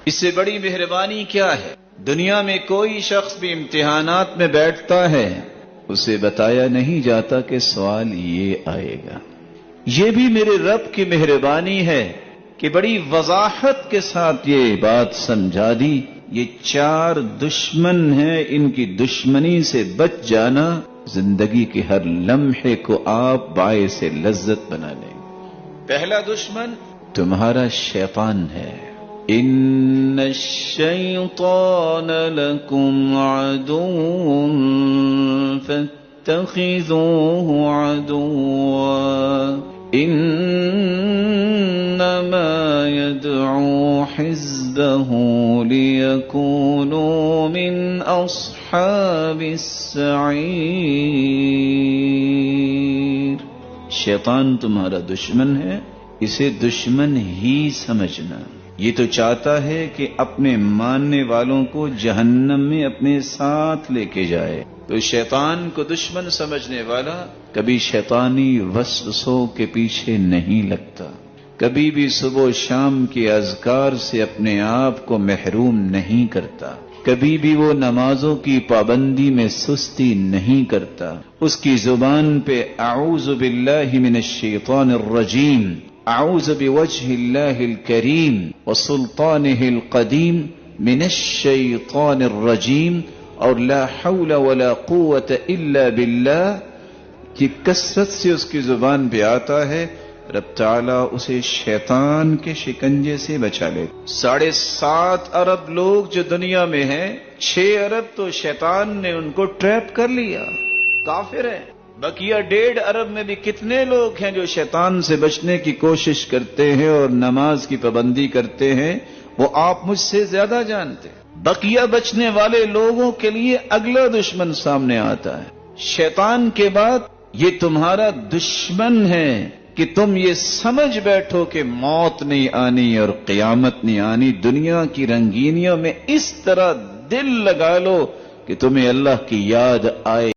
اس سے بڑی مہربانی کیا ہے؟ دنیا میں کوئی شخص بھی امتحانات میں بیٹھتا ہے، اسے بتایا نہیں جاتا کہ سوال یہ آئے گا۔ یہ بھی میرے رب کی مہربانی ہے کہ بڑی وضاحت کے ساتھ یہ بات سمجھا دی۔ یہ 4 دشمن ہیں، ان کی دشمنی سے بچ جانا زندگی کے ہر لمحے کو آپ باعث لذت بنا لیں۔ پہلا دشمن تمہارا شیطان ہے۔ ان الشیطان لکم عدو فاتخذوه عدوا انما يدعو حزبه ليكونوا من اصحاب السعیر۔ شیطان تمہارا دشمن ہے، اسے دشمن ہی سمجھنا۔ یہ تو چاہتا ہے کہ اپنے ماننے والوں کو جہنم میں اپنے ساتھ لے کے جائے۔ تو شیطان کو دشمن سمجھنے والا کبھی شیطانی وسوسوں کے پیچھے نہیں لگتا، کبھی بھی صبح و شام کے اذکار سے اپنے آپ کو محروم نہیں کرتا، کبھی بھی وہ نمازوں کی پابندی میں سستی نہیں کرتا۔ اس کی زبان پہ اعوذ باللہ من الشیطان الرجیم، اعوذ بوجہ اللہ الکریم وسلطانہ القدیم من الشیطان الرجیم اور لا حول ولا قوت الا باللہ کی کثرت سے اس کی زبان پہ آتا ہے۔ رب تعالیٰ اسے شیطان کے شکنجے سے بچا لے۔ 7.5 ارب لوگ جو دنیا میں ہیں، 6 ارب تو شیطان نے ان کو ٹریپ کر لیا، کافر ہیں۔ بقیہ 1.5 ارب میں بھی کتنے لوگ ہیں جو شیطان سے بچنے کی کوشش کرتے ہیں اور نماز کی پابندی کرتے ہیں، وہ آپ مجھ سے زیادہ جانتے ہیں۔ بقیہ بچنے والے لوگوں کے لیے اگلا دشمن سامنے آتا ہے۔ شیطان کے بعد یہ تمہارا دشمن ہے کہ تم یہ سمجھ بیٹھو کہ موت نہیں آنی اور قیامت نہیں آنی۔ دنیا کی رنگینیوں میں اس طرح دل لگا لو کہ تمہیں اللہ کی یاد آئے۔